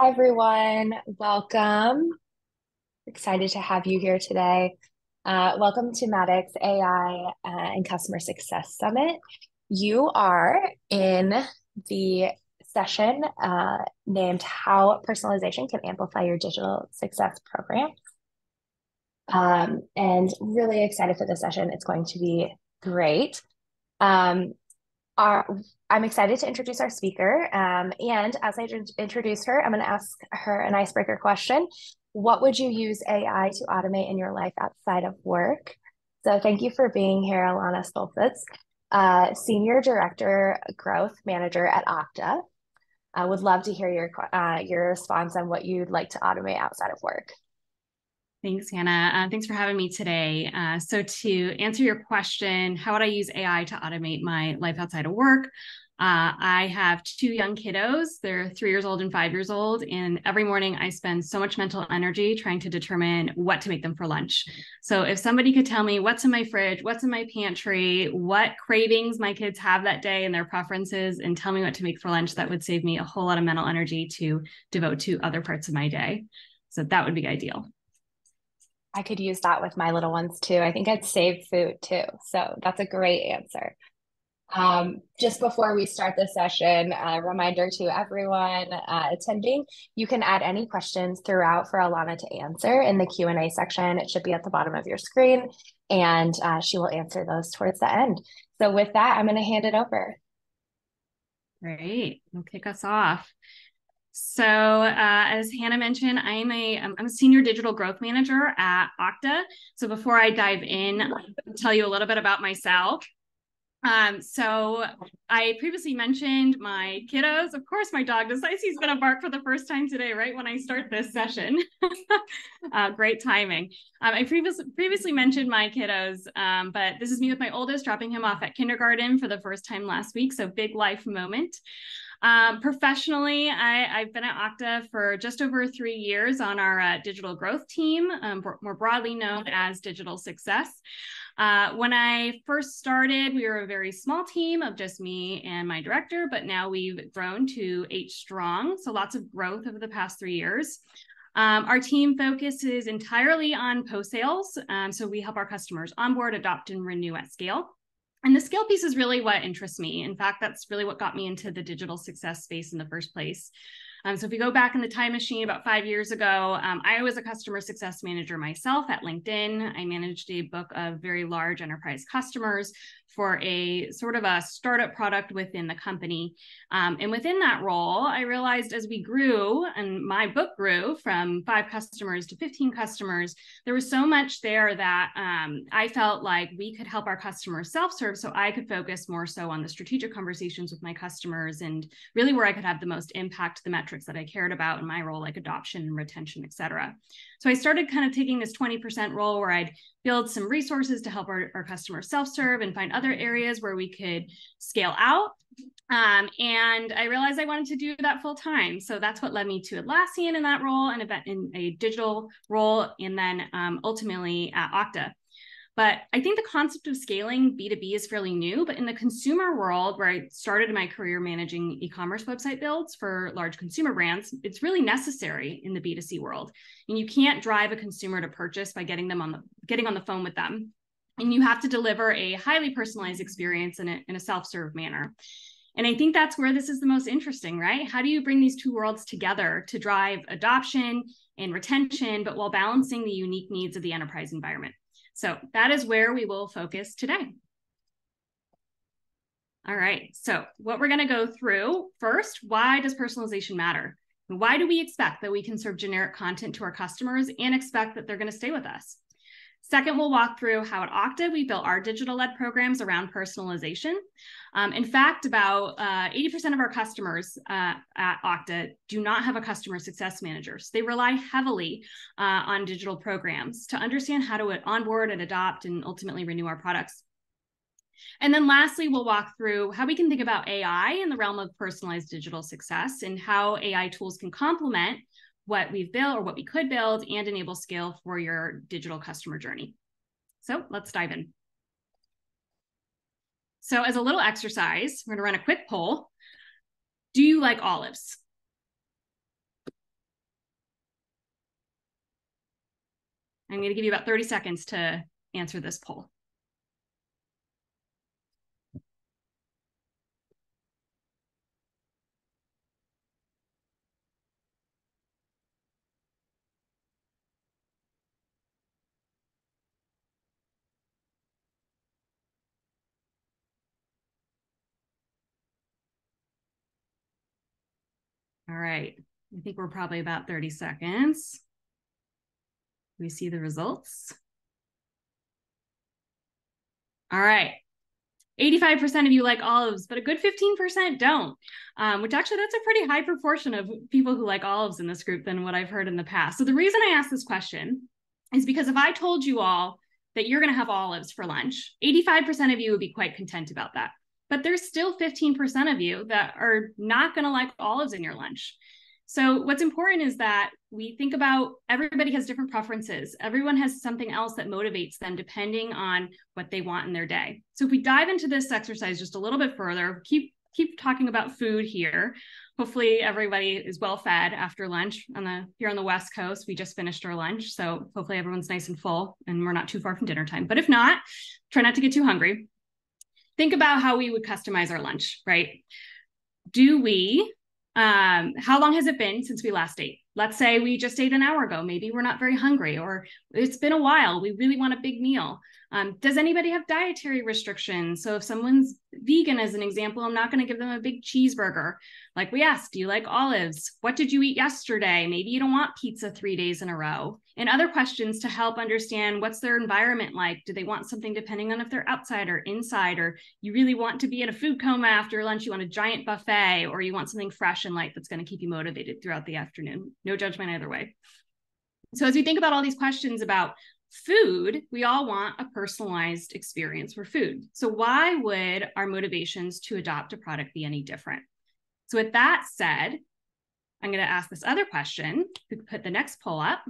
Hi, everyone. Welcome. Excited to have you here today. Welcome to Maddox AI and Customer Success Summit. You are in the session named How Personalization Can Amplify Your Digital Success Program. And really excited for this session. It's going to be great. Um, our, I'm excited to introduce our speaker. And as I introduce her, I'm going to ask her an icebreaker question. What would you use AI to automate in your life outside of work? So thank you for being here, Alana Stolfitz, Senior Director Growth Manager at Okta. I would love to hear your response on what you'd like to automate outside of work. Thanks, Hannah. Thanks for having me today. So to answer your question, how would I use AI to automate my life outside of work? I have two young kiddos. They're 3 years old and 5 years old. And every morning I spend so much mental energy trying to determine what to make them for lunch. So if somebody could tell me what's in my fridge, what's in my pantry, what cravings my kids have that day and their preferences, and tell me what to make for lunch, that would save me a whole lot of mental energy to devote to other parts of my day. So that would be ideal. I could use that with my little ones too. I think I'd save food too. So that's a great answer. Just before we start the session, a reminder to everyone attending, you can add any questions throughout for Alana to answer in the Q&A section. It should be at the bottom of your screen, and she will answer those towards the end. So with that, I'm going to hand it over. Great. We'll kick us off. So as Hannah mentioned, I'm a senior digital growth manager at Okta. So before I dive in, I'll tell you a little bit about myself. So I previously mentioned my kiddos. Of course, my dog decides he's going to bark for the first time today, right when I start this session. Great timing. I previously mentioned my kiddos, but this is me with my oldest, dropping him off at kindergarten for the first time last week. So big life moment. Professionally, I've been at Okta for just over 3 years on our digital growth team, more broadly known as Digital Success. When I first started, we were a very small team of just me and my director, but now we've grown to 8 strong. So lots of growth over the past 3 years. Our team focuses entirely on post-sales. So we help our customers onboard, adopt, and renew at scale. And the scale piece is really what interests me. In fact, that's really what got me into the digital success space in the first place. So if we go back in the time machine about 5 years ago, I was a customer success manager myself at LinkedIn. I managed a book of very large enterprise customers for a sort of a startup product within the company. And within that role, I realized as we grew and my book grew from 5 customers to 15 customers, there was so much there that I felt like we could help our customers self-serve so I could focus more so on the strategic conversations with my customers and really where I could have the most impact, the metrics that I cared about in my role, like adoption and retention, et cetera. So I started kind of taking this 20% role where I'd build some resources to help our customers self-serve and find other areas where we could scale out. And I realized I wanted to do that full time. So that's what led me to Atlassian in that role and in a digital role, and then ultimately at Okta. But I think the concept of scaling B2B is fairly new, but in the consumer world, where I started my career managing e-commerce website builds for large consumer brands, it's really necessary in the B2C world. And you can't drive a consumer to purchase by getting on the phone with them. And you have to deliver a highly personalized experience in a self-serve manner. And I think that's where this is the most interesting, right? How do you bring these two worlds together to drive adoption and retention, but while balancing the unique needs of the enterprise environment? So that is where we will focus today. All right, so what we're going to go through first, why does personalization matter? Why do we expect that we can serve generic content to our customers and expect that they're going to stay with us? Second, we'll walk through how at Okta we built our digital-led programs around personalization. In fact, about 80% of our customers at Okta do not have a customer success manager. So they rely heavily on digital programs to understand how to onboard and adopt and ultimately renew our products. And then lastly, we'll walk through how we can think about AI in the realm of personalized digital success and how AI tools can complement what we've built or what we could build and enable scale for your digital customer journey. So let's dive in. So as a little exercise, we're going to run a quick poll. Do you like olives? I'm going to give you about 30 seconds to answer this poll. All right, I think we're probably about 30 seconds. We see the results. All right, 85% of you like olives, but a good 15% don't, which actually that's a pretty high proportion of people who like olives in this group than what I've heard in the past. So the reason I asked this question is because if I told you all that you're going to have olives for lunch, 85% of you would be quite content about that. But there's still 15% of you that are not going to like olives in your lunch. So what's important is that we think about everybody has different preferences. Everyone has something else that motivates them depending on what they want in their day. So if we dive into this exercise just a little bit further, keep talking about food here. Hopefully everybody is well fed after lunch. Here on the West Coast, we just finished our lunch. So hopefully everyone's nice and full and we're not too far from dinner time. But if not, try not to get too hungry. Think about how we would customize our lunch, right? How long has it been since we last ate? Let's say we just ate an hour ago. Maybe we're not very hungry, or it's been a while. We really want a big meal. Does anybody have dietary restrictions? So if someone's vegan, as an example, I'm not going to give them a big cheeseburger. Like we asked, do you like olives? What did you eat yesterday? Maybe you don't want pizza 3 days in a row. And other questions to help understand what's their environment like. Do they want something depending on if they're outside or inside, or you really want to be in a food coma after lunch, you want a giant buffet, or you want something fresh and light that's going to keep you motivated throughout the afternoon. No judgment either way. So as we think about all these questions about food, we all want a personalized experience for food. So why would our motivations to adopt a product be any different? So with that said, I'm going to ask this other question. We could put the next poll up.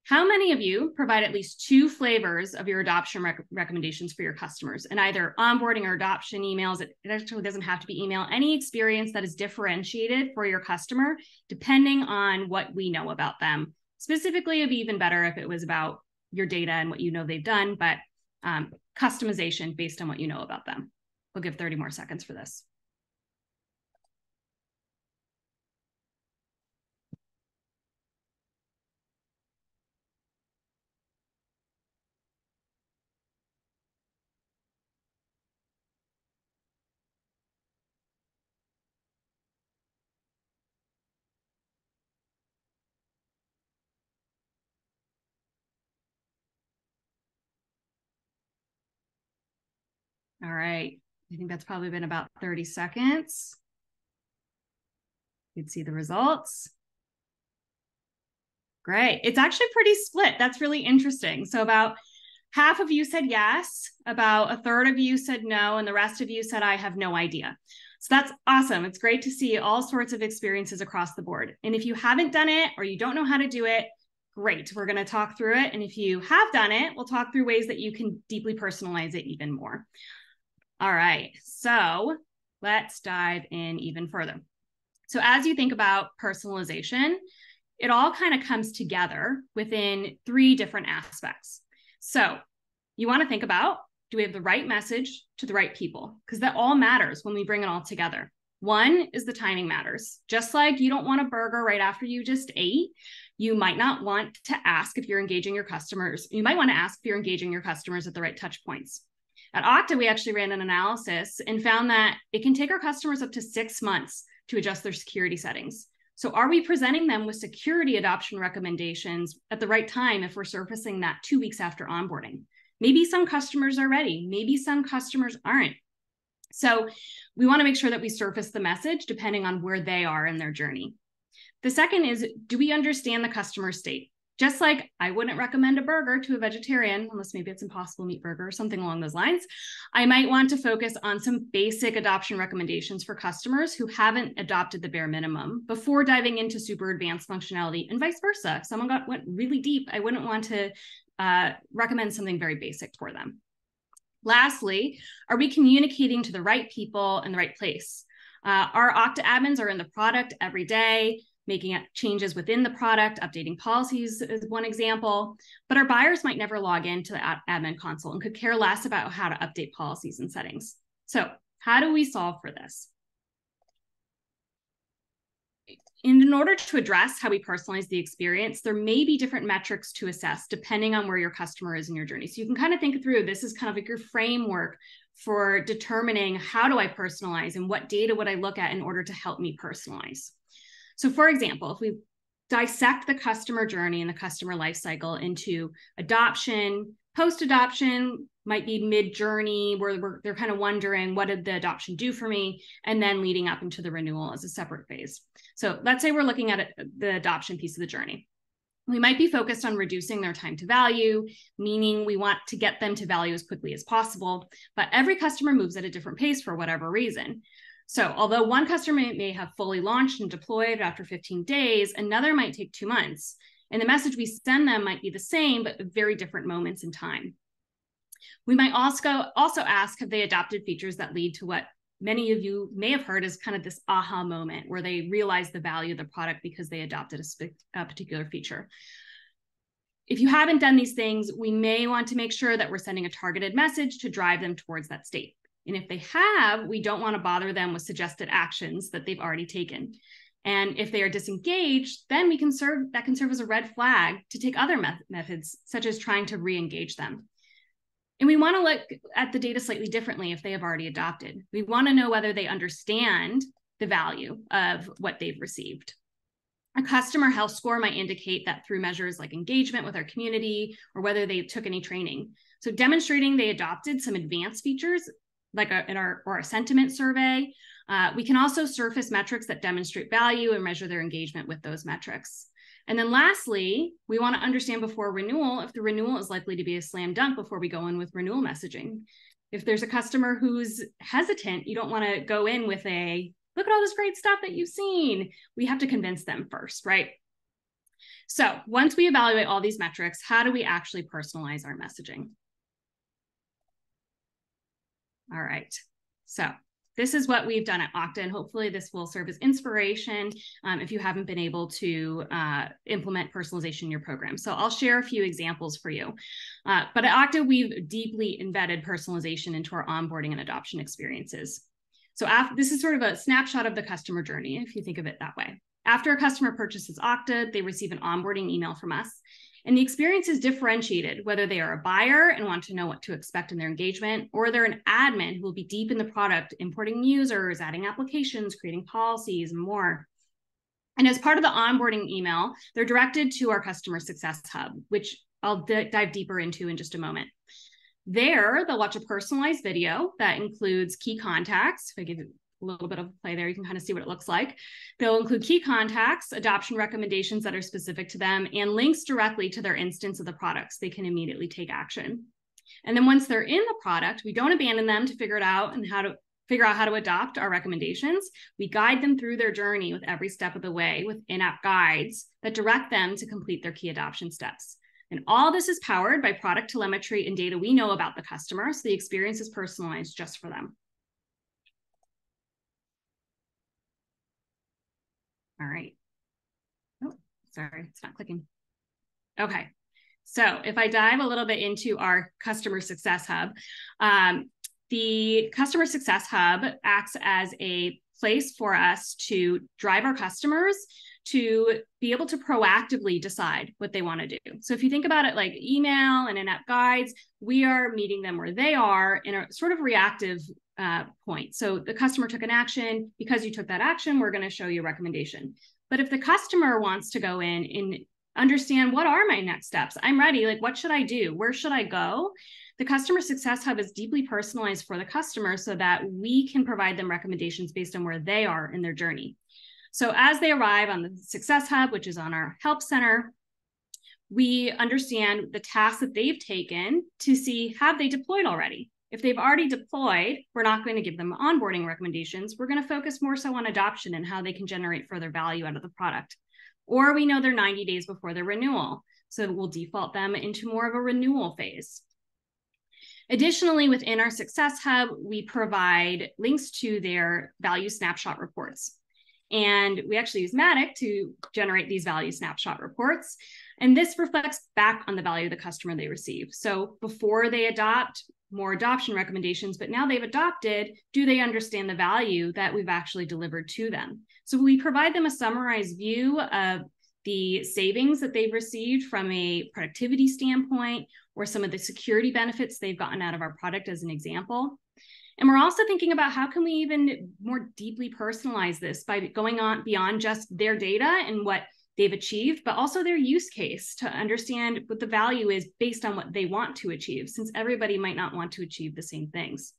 How many of you provide at least 2 flavors of your adoption recommendations for your customers in either onboarding or adoption emails? It actually doesn't have to be email. Any experience that is differentiated for your customer, depending on what we know about them. Specifically, it'd be even better if it was about your data and what you know they've done, but customization based on what you know about them. We'll give 30 more seconds for this. All right, I think that's probably been about 30 seconds. You'd see the results. Great, it's actually pretty split. That's really interesting. So about half of you said yes, about a third of you said no, and the rest of you said, I have no idea. So that's awesome. It's great to see all sorts of experiences across the board. And if you haven't done it or you don't know how to do it, great. We're going to talk through it. And if you have done it, we'll talk through ways that you can deeply personalize it even more. All right, so let's dive in even further. So as you think about personalization, it all kind of comes together within 3 different aspects. So you want to think about, do we have the right message to the right people? Because that all matters when we bring it all together. One is the timing matters. Just like you don't want a burger right after you just ate, you might not want to ask if you're engaging your customers. You might want to ask if you're engaging your customers at the right touch points. At Okta, we actually ran an analysis and found that it can take our customers up to 6 months to adjust their security settings. So are we presenting them with security adoption recommendations at the right time if we're surfacing that 2 weeks after onboarding? Maybe some customers are ready. Maybe some customers aren't. So we want to make sure that we surface the message depending on where they are in their journey. The second is, do we understand the customer state? Just like I wouldn't recommend a burger to a vegetarian, unless maybe it's Impossible Meat Burger or something along those lines, I might want to focus on some basic adoption recommendations for customers who haven't adopted the bare minimum before diving into super advanced functionality, and vice versa. If someone went really deep, I wouldn't want to recommend something very basic for them. Lastly, are we communicating to the right people in the right place? Our Okta admins are in the product every day. making changes within the product, updating policies is one example, but our buyers might never log into the admin console and could care less about how to update policies and settings. So how do we solve for this? In order to address how we personalize the experience, there may be different metrics to assess depending on where your customer is in your journey. So you can kind of think through, this is kind of like your framework for determining how do I personalize and what data would I look at in order to help me personalize. So for example, if we dissect the customer journey and the customer lifecycle into adoption, post-adoption, might be mid-journey where they're kind of wondering, what did the adoption do for me? And then leading up into the renewal as a separate phase. So let's say we're looking at the adoption piece of the journey. We might be focused on reducing their time to value, meaning we want to get them to value as quickly as possible, but every customer moves at a different pace for whatever reason. So although one customer may have fully launched and deployed after 15 days, another might take 2 months. And the message we send them might be the same, but at very different moments in time. We might also ask, have they adopted features that lead to what many of you may have heard as kind of this aha moment, where they realize the value of the product because they adopted a particular feature. If you haven't done these things, we may want to make sure that we're sending a targeted message to drive them towards that state. And if they have, we don't want to bother them with suggested actions that they've already taken. And if they are disengaged, then that can serve as a red flag to take other methods, such as trying to re-engage them. And we want to look at the data slightly differently if they have already adopted. We want to know whether they understand the value of what they've received. A customer health score might indicate that through measures like engagement with our community or whether they took any training. So demonstrating they adopted some advanced features like our sentiment survey. We can also surface metrics that demonstrate value and measure their engagement with those metrics. And then lastly, we want to understand before renewal if the renewal is likely to be a slam dunk before we go in with renewal messaging. If there's a customer who's hesitant, you don't want to go in with a, look at all this great stuff that you've seen. We have to convince them first, right? So once we evaluate all these metrics, how do we actually personalize our messaging? All right, so this is what we've done at Okta, and hopefully this will serve as inspiration if you haven't been able to implement personalization in your program. So I'll share a few examples for you. But at Okta, we've deeply embedded personalization into our onboarding and adoption experiences. So this is sort of a snapshot of the customer journey, if you think of it that way. After a customer purchases Okta, they receive an onboarding email from us. And the experience is differentiated, whether they are a buyer and want to know what to expect in their engagement, or they're an admin who will be deep in the product, importing users, adding applications, creating policies, and more. And as part of the onboarding email, they're directed to our Customer Success Hub, which I'll dive deeper into in just a moment. There, they'll watch a personalized video that includes key contacts. If I give it a little bit of play there, you can kind of see what it looks like. They'll include key contacts, adoption recommendations that are specific to them, and links directly to their instance of the products. They can immediately take action. And then once they're in the product, we don't abandon them to figure it out and figure out how to adopt our recommendations. We guide them through their journey with every step of the way with in-app guides that direct them to complete their key adoption steps. And all this is powered by product telemetry and data we know about the customer, so the experience is personalized just for them. All right. Oh, sorry, it's not clicking. Okay. So if I dive a little bit into our Customer Success Hub, the Customer Success Hub acts as a place for us to drive our customers to be able to proactively decide what they want to do. So if you think about it like email and in-app guides, we are meeting them where they are in a sort of reactive point. So the customer took an action. Because you took that action, we're going to show you a recommendation. But if the customer wants to go in and understand, what are my next steps? I'm ready. Like, what should I do? Where should I go? The Customer Success Hub is deeply personalized for the customer so that we can provide them recommendations based on where they are in their journey. So as they arrive on the Success Hub, which is on our Help Center, we understand the tasks that they've taken to see, have they deployed already? If they've already deployed, we're not going to give them onboarding recommendations. We're going to focus more so on adoption and how they can generate further value out of the product. Or we know they're 90 days before their renewal, so we'll default them into more of a renewal phase. Additionally, within our Success Hub, we provide links to their value snapshot reports. And we actually use Matic to generate these value snapshot reports. And this reflects back on the value of the customer they receive. So before they adopt, more adoption recommendations, but now they've adopted, do they understand the value that we've actually delivered to them? So we provide them a summarized view of the savings that they've received from a productivity standpoint, or some of the security benefits they've gotten out of our product as an example. And we're also thinking about how can we even more deeply personalize this by going on beyond just their data and what they've achieved, but also their use case to understand what the value is based on what they want to achieve, since everybody might not want to achieve the same things.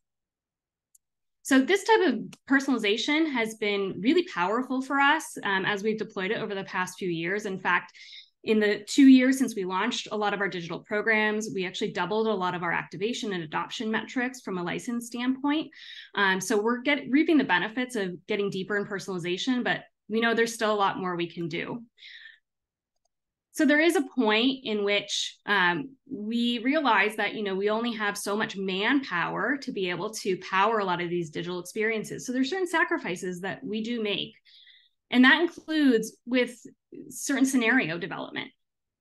So this type of personalization has been really powerful for us as we've deployed it over the past few years. In fact, in the 2 years since we launched a lot of our digital programs, we actually doubled a lot of our activation and adoption metrics from a license standpoint. So we're reaping the benefits of getting deeper in personalization, but we know there's still a lot more we can do. So there is a point in which we realize that, we only have so much manpower to be able to power a lot of these digital experiences. So there's certain sacrifices that we do make. And that includes with certain scenario development.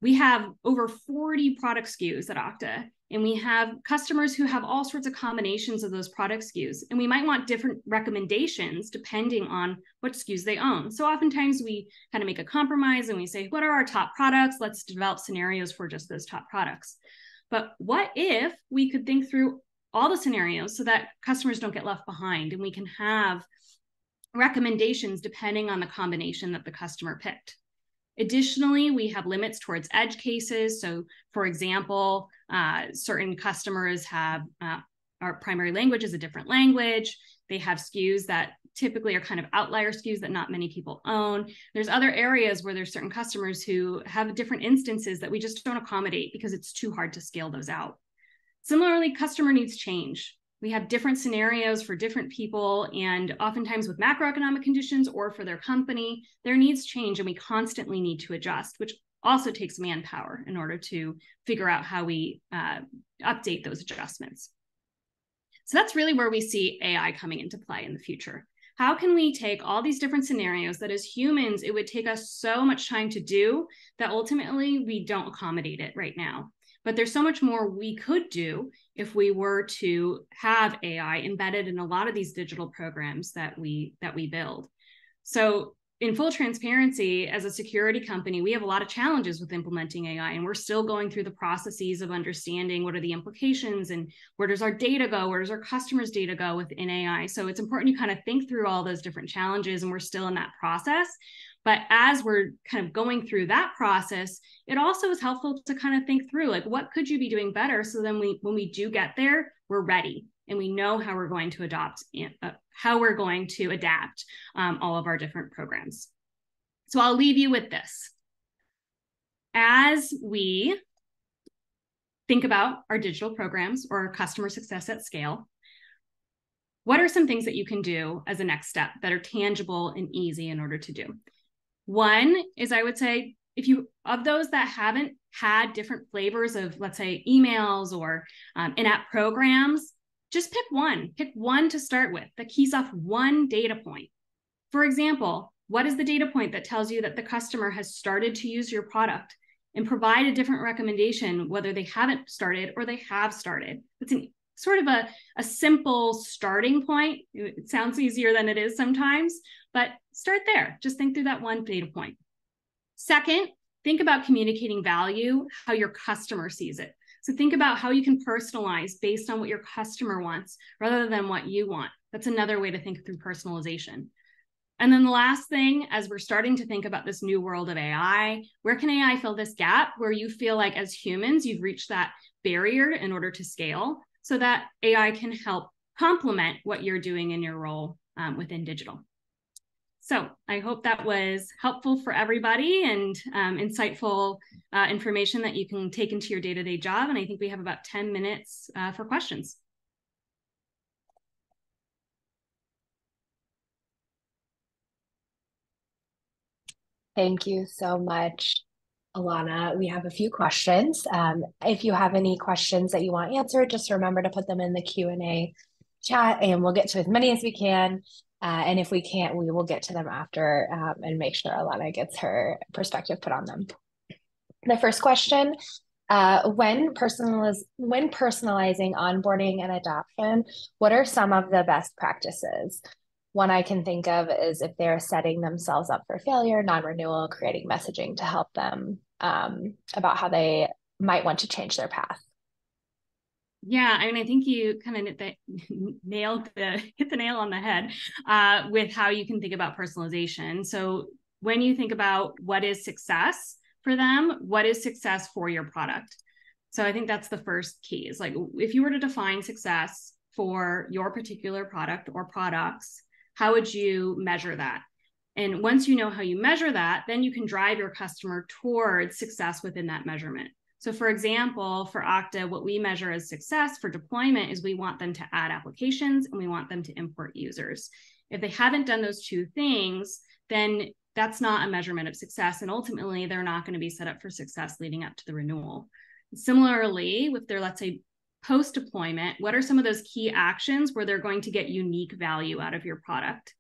We have over 40 product SKUs at Okta, and we have customers who have all sorts of combinations of those product SKUs. And we might want different recommendations depending on what SKUs they own. So oftentimes we kind of make a compromise and we say, what are our top products? Let's develop scenarios for just those top products. But what if we could think through all the scenarios so that customers don't get left behind, and we can have recommendations depending on the combination that the customer picked. Additionally, we have limits towards edge cases. So for example, certain customers have our primary language is a different language. They have SKUs that typically are kind of outlier SKUs that not many people own. There's other areas where there's certain customers who have different instances that we just don't accommodate because it's too hard to scale those out. Similarly, customer needs change. We have different scenarios for different people, and oftentimes with macroeconomic conditions or for their company, their needs change and we constantly need to adjust, which also takes manpower in order to figure out how we update those adjustments. So that's really where we see AI coming into play in the future. How can we take all these different scenarios that as humans, it would take us so much time to do that ultimately we don't accommodate it right now. But there's so much more we could do if we were to have AI embedded in a lot of these digital programs that we build. So in full transparency, as a security company, we have a lot of challenges with implementing AI, and we're still going through the processes of understanding what are the implications and where does our data go, where does our customers' data go within AI. So it's important you kind of think through all those different challenges, and we're still in that process. But as we're kind of going through that process, it also is helpful to kind of think through, like, what could you be doing better? So then when we do get there, we're ready and we know how we're going to adapt all of our different programs. So I'll leave you with this. As we think about our digital programs or customer success at scale, what are some things that you can do as a next step that are tangible and easy in order to do? One is, I would say, if you, of those that haven't had different flavors of, let's say, emails or in-app programs, just pick one to start with that keys off one data point. For example, what is the data point that tells you that the customer has started to use your product, and provide a different recommendation, whether they haven't started or they have started. It's sort of a simple starting point. It sounds easier than it is sometimes, but start there. Just think through that one data point. Second, think about communicating value, how your customer sees it. So think about how you can personalize based on what your customer wants rather than what you want. That's another way to think through personalization. And then the last thing, as we're starting to think about this new world of AI, where can AI fill this gap where you feel like as humans, you've reached that barrier in order to scale so that AI can help complement what you're doing in your role within digital. So I hope that was helpful for everybody and insightful information that you can take into your day-to-day job. And I think we have about 10 minutes for questions. Thank you so much, Alana. We have a few questions. If you have any questions that you want answered, just remember to put them in the Q&A chat and we'll get to as many as we can. And if we can't, we will get to them after and make sure Alana gets her perspective put on them. The first question, when personalizing onboarding and adoption, what are some of the best practices? One I can think of is if they're setting themselves up for failure, non-renewal, creating messaging to help them about how they might want to change their path. Yeah, I mean, I think you kind of hit the nail on the head with how you can think about personalization. So when you think about what is success for them, what is success for your product? So I think that's the first key is like, if you were to define success for your particular product or products, how would you measure that? And once you know how you measure that, then you can drive your customer towards success within that measurement. So for example, for Okta, what we measure as success for deployment is we want them to add applications and we want them to import users. If they haven't done those two things, then that's not a measurement of success. And ultimately, they're not going to be set up for success leading up to the renewal. Similarly, with their, let's say, post-deployment, what are some of those key actions where they're going to get unique value out of your product?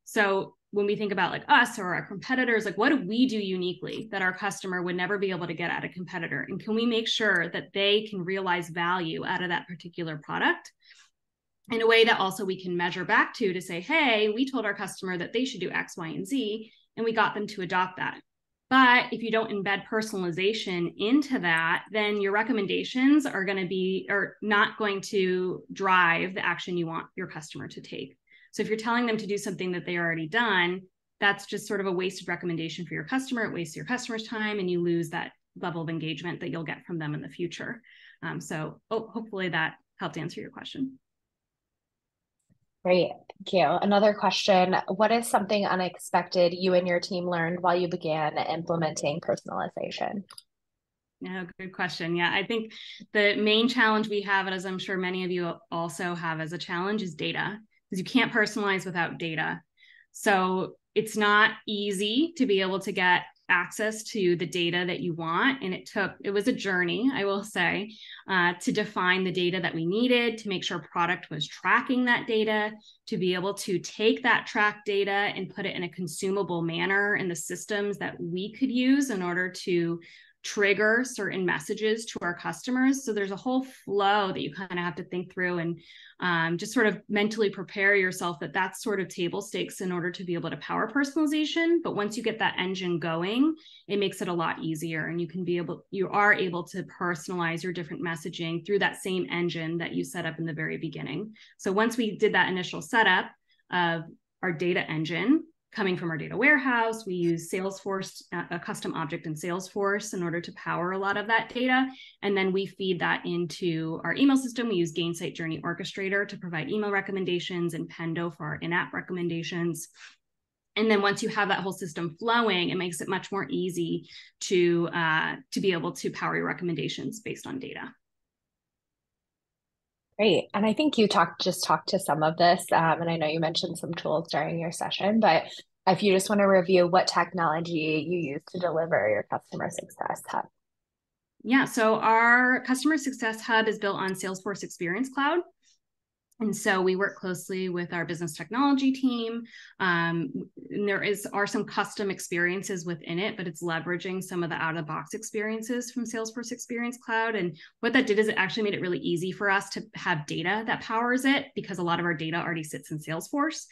So when we think about like us or our competitors, like what do we do uniquely that our customer would never be able to get at a competitor? And can we make sure that they can realize value out of that particular product in a way that also we can measure back to say, hey, we told our customer that they should do X, Y, and Z, and we got them to adopt that. But if you don't embed personalization into that, then your recommendations are going to be, or not going to drive the action you want your customer to take. So if you're telling them to do something that they already done, that's just sort of a wasted recommendation for your customer. It wastes your customer's time and you lose that level of engagement that you'll get from them in the future. Hopefully that helped answer your question. Great, thank you. Another question, what is something unexpected you and your team learned while you began implementing personalization? Yeah, good question. Yeah, I think the main challenge we have, and as I'm sure many of you also have as a challenge, is data. Because you can't personalize without data. So it's not easy to be able to get access to the data that you want. And it was a journey, I will say, to define the data that we needed, to make sure product was tracking that data, to be able to take that track data and put it in a consumable manner in the systems that we could use in order to trigger certain messages to our customers. So there's a whole flow that you kind of have to think through and just sort of mentally prepare yourself that that's sort of table stakes in order to be able to power personalization. But once you get that engine going, it makes it a lot easier, and you are able to personalize your different messaging through that same engine that you set up in the very beginning. So once we did that initial setup of our data engine, coming from our data warehouse, we use Salesforce, a custom object in Salesforce in order to power a lot of that data. And then we feed that into our email system. We use Gainsight Journey Orchestrator to provide email recommendations and Pendo for our in-app recommendations. And then once you have that whole system flowing, it makes it much more easy to be able to power your recommendations based on data. Great. And I think you just talked to some of this, and I know you mentioned some tools during your session, but if you just want to review what technology you use to deliver your customer success hub. Yeah, so our customer success hub is built on Salesforce Experience Cloud. And so we work closely with our business technology team. And there are some custom experiences within it, but it's leveraging some of the out-of-the-box experiences from Salesforce Experience Cloud. And what that did is it actually made it really easy for us to have data that powers it, because a lot of our data already sits in Salesforce.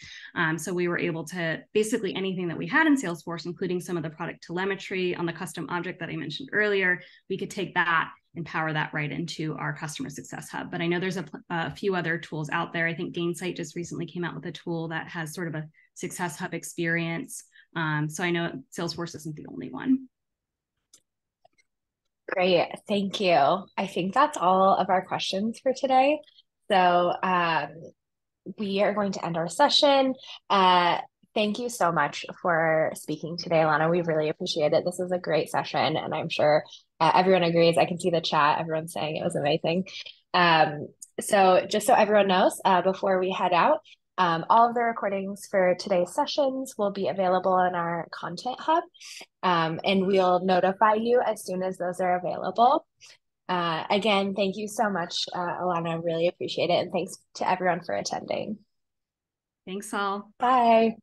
So we were able to basically anything that we had in Salesforce, including some of the product telemetry on the custom object that I mentioned earlier, we could take that and power that right into our customer success hub. But I know there's a few other tools out there. I think Gainsight just recently came out with a tool that has sort of a success hub experience. So I know Salesforce isn't the only one. Great, thank you. I think that's all of our questions for today. So we are going to end our session. Thank you so much for speaking today, Alana. We really appreciate it. This was a great session, and I'm sure everyone agrees. I can see the chat. Everyone's saying it was amazing. So just so everyone knows, before we head out, all of the recordings for today's sessions will be available in our content hub, and we'll notify you as soon as those are available. Again, thank you so much, Alana. Really appreciate it. And thanks to everyone for attending. Thanks all. Bye.